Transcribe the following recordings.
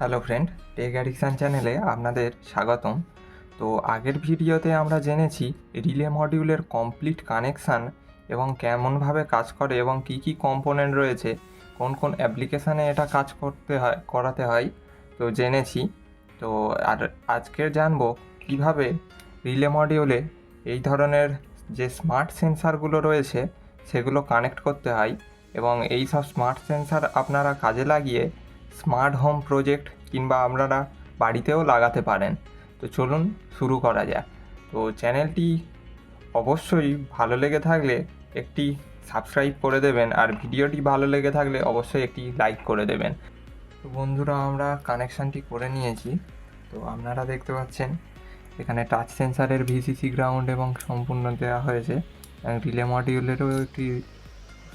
Hello friend, take addiction চ্যানেলে আপনাদের স্বাগতম। তো আগের ভিডিওতে আমরা জেনেছি রিলে মডিউলের কমপ্লিট কানেকশান এবং কেমনভাবে কাজ করে এবং কী কী কম্পোনেন্ট রয়েছে, কোন কোন অ্যাপ্লিকেশানে এটা কাজ করাতে হয় তো জেনেছি। তো আর আজকের জানবো কীভাবে রিলে মডিউলে এই ধরনের যে স্মার্ট সেন্সারগুলো রয়েছে সেগুলো কানেক্ট করতে হয় এবং এই সব স্মার্ট সেন্সার আপনারা কাজে লাগিয়ে স্মার্ট হোম প্রজেক্ট কিংবা আপনারা বাড়িতেও লাগাতে পারেন। তো চলুন শুরু করা যাক। তো চ্যানেলটি অবশ্যই ভালো লেগে থাকলে একটি সাবস্ক্রাইব করে দেবেন, আর ভিডিওটি ভালো লেগে থাকলে অবশ্যই একটি লাইক করে দেবেন। তো বন্ধুরা, আমরা কানেকশানটি করে নিয়েছি। তো আপনারা দেখতে পাচ্ছেন এখানে টাচ সেন্সারের ভিসিসি গ্রাউন্ড এবং সম্পূর্ণ দেওয়া হয়েছে, রিলে মডিউলেরও একটি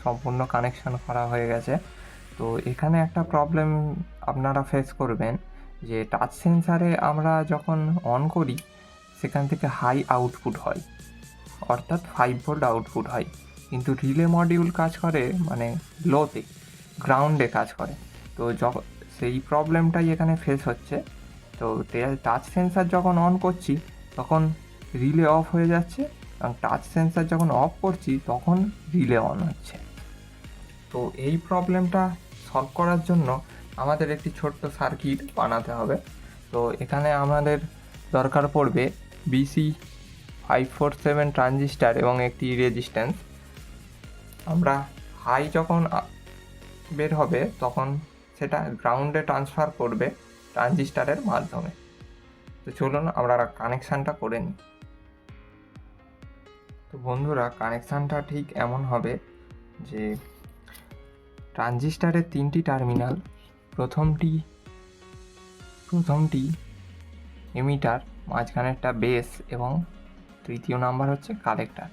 সম্পূর্ণ কানেকশান করা হয়ে গেছে। তো এখানে একটা প্রবলেম আপনারা ফেস করবেন যে টাচ সেন্সারে আমরা যখন অন করি সেখান থেকে হাই আউটপুট হয়, অর্থাৎ 5 ভোল্ট আউটপুট হয়, কিন্তু রিলে মডিউল কাজ করে মানে লোতে, গ্রাউন্ডে কাজ করে। তো সেই প্রবলেমটাই এখানে ফেস হচ্ছে। তো টাচ সেন্সার যখন অন করছি তখন রিলে অফ হয়ে যাচ্ছে, এবং টাচ সেন্সার যখন অফ করছি তখন রিলে অন হচ্ছে। তো এই প্রবলেমটা সলভ করার জন্য আমাদের একটি ছোট্ট সার্কিট বানাতে হবে। তো এখানে আমাদের দরকার পড়বে BC547 ট্রানজিস্টার এবং একটি রেজিস্ট্যান্স। আমরা হাই যখন বের হবে তখন সেটা গ্রাউন্ডে ট্রান্সফার করবে ট্রানজিস্টারের মাধ্যমে। তো চলুন আমরা কানেকশানটা করে নিই। তো বন্ধুরা, কানেকশানটা ঠিক এমন হবে যে ট্রানজিস্টারের 3টি টার্মিনাল, প্রথমটি এমিটার, মাঝখানেরটা বেস এবং তৃতীয় নাম্বার হচ্ছে কালেক্টার।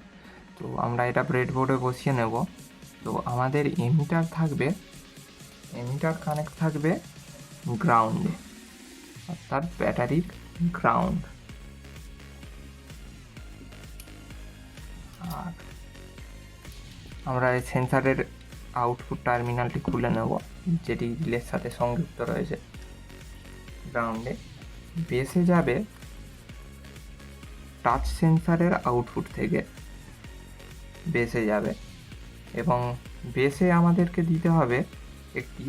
তো আমরা এটা ব্রেডবোর্ডে বসিয়ে নেব। তো আমাদের এমিটার কানেক্ট থাকবে গ্রাউন্ডে, অর্থাৎ ব্যাটারির গ্রাউন্ড। আর আমরা এই সেন্সারের আউটপুট টার্মিনালটি খুলে নেব, যেটি রিলের সাথে সংযুক্ত রয়েছে গ্রাউন্ডে। বেসে যাবে টাচ সেন্সারের আউটপুট থেকে বেসে যাবে, এবং বেসে আমাদেরকে দিতে হবে একটি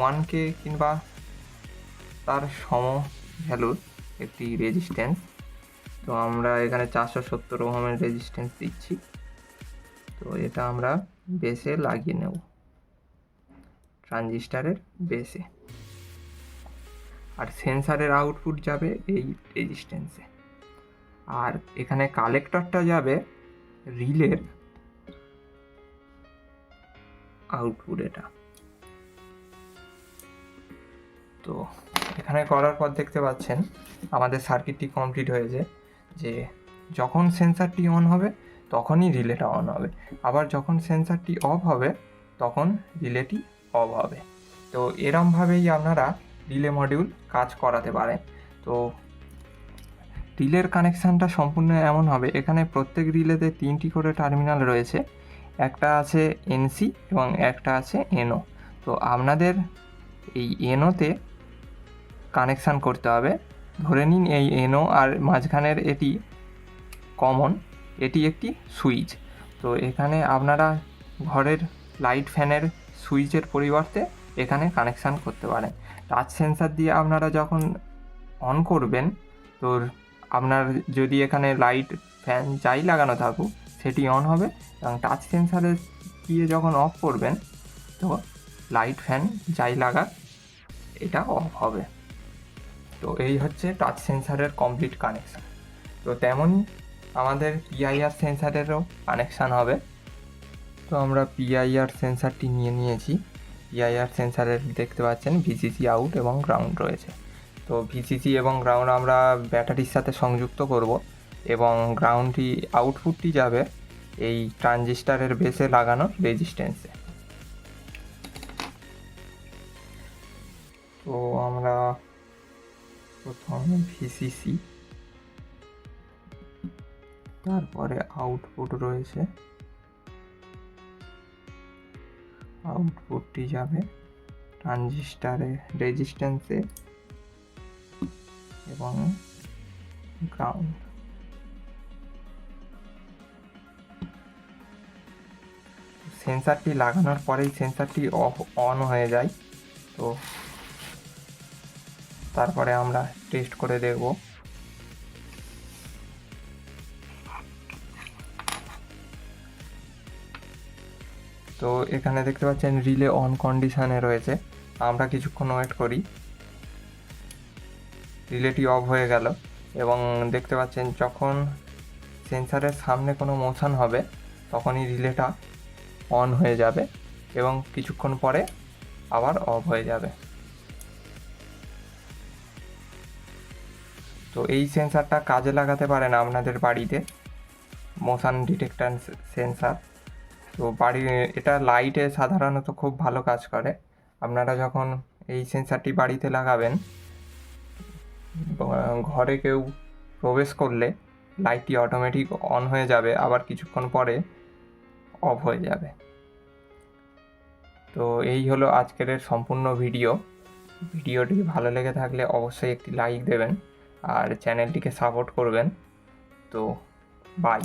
1K কিংবা তার সম ভ্যালুর একটি রেজিস্ট্যান্স। তো আমরা এখানে 470 ওহমের রেজিস্ট্যান্স দিচ্ছি। তো এটা আমরা বেসে লাগিয়ে নেব, ট্রানজিস্টারের বেসে। আর সেন্সারের আউটপুট যাবে এই রেজিস্ট্যান্সে, আর এখানে কালেক্টরটা যাবে রিলের আউটপুট। এটা তো এখানে করার পর দেখতে পাচ্ছেন আমাদের সার্কিটটি কমপ্লিট হয়েছে, যে যখন সেন্সারটি অন হবে তখনই রিলেটা অন হবে, আবার যখন সেন্সারটি অফ হবে তখন রিলেটি অফ হবে। তো এরমভাবেই আপনারা রিলে মডিউল কাজ করাতে পারেন। তো রিলের কানেকশানটা সম্পূর্ণ এমন হবে, এখানে প্রত্যেক রিলেতে 3টি করে টার্মিনাল রয়েছে, একটা আছে এনসি এবং একটা আছে এনও। তো আপনাদের এই এনওতে কানেকশান করতে হবে। ধরে নিন এই এনও আর মাঝখানের এটি কমন, এটি একটি সুইচ। তো এখানে আপনারা ঘরের লাইট ফ্যানের সুইচের পরিবর্তে এখানে কানেকশান করতে পারেন। টাচ সেন্সার দিয়ে আপনারা যখন অন করবেন, তো আপনার যদি এখানে লাইট ফ্যান যাই লাগানো থাকুক সেটি অন হবে, এবং টাচ সেন্সারে দিয়ে যখন অফ করবেন তো লাইট ফ্যান যাই লাগাক এটা অফ হবে। তো এই হচ্ছে টাচ সেন্সারের কমপ্লিট কানেকশান। তো তেমনই আমাদের পিআইআর সেন্সারেরও কানেকশান হবে। তো আমরা পিআইআর সেন্সারটি নিয়েছি। পিআইআর সেন্সারের দেখতে পাচ্ছেন ভিসিসি আউট এবং গ্রাউন্ড রয়েছে। তো ভিসিসি এবং গ্রাউন্ড আমরা ব্যাটারির সাথে সংযুক্ত করব, এবং গ্রাউন্ডটি আউটপুটটি যাবে এই ট্রানজিস্টারের বেসে লাগানো রেজিস্ট্যান্সে। তো আমরা প্রথমে ভিসিসি, তারপরে আউটপুট রয়েছে, আউটপুটটি যাবে ট্রানজিস্টারে রেজিস্ট্যান্সে এবং গ্রাউন্ড। সেন্সারটি লাগানোর পরেই সেন্সারটি অন হয়ে যায়। তো তারপরে আমরা টেস্ট করে দেখব। তো এখানে দেখতে পাচ্ছেন রিলে অন কন্ডিশনে রয়েছে। আমরা কিছুক্ষণ ওয়েট করি, রিলেটি অফ হয়ে গেল এবং দেখতে পাচ্ছেন যখন সেন্সারের সামনে কোনো মোশন হবে তখনই রিলেটা অন হয়ে যাবে এবং কিছুক্ষণ পরে আবার অফ হয়ে যাবে। তো এই সেন্সারটা কাজে লাগাতে পারেন আপনাদের বাড়িতে, মোশন ডিটেক্টর সেন্সার। তো এটা লাইটে সাধারণত খুব ভালো কাজ করে। আপনারা যখন এই সেন্সারটি বাড়িতে লাগাবেন, ঘরে কেউ প্রবেশ করলে লাইটটি অটোমেটিক অন হয়ে যাবে, আবার কিছুক্ষণ পরে অফ হয়ে যাবে। তো এই হলো আজকের সম্পূর্ণ ভিডিওটি ভালো লেগে থাকলে অবশ্যই একটি লাইক দেবেন আর চ্যানেলটিকে সাপোর্ট করবেন। তো বাই।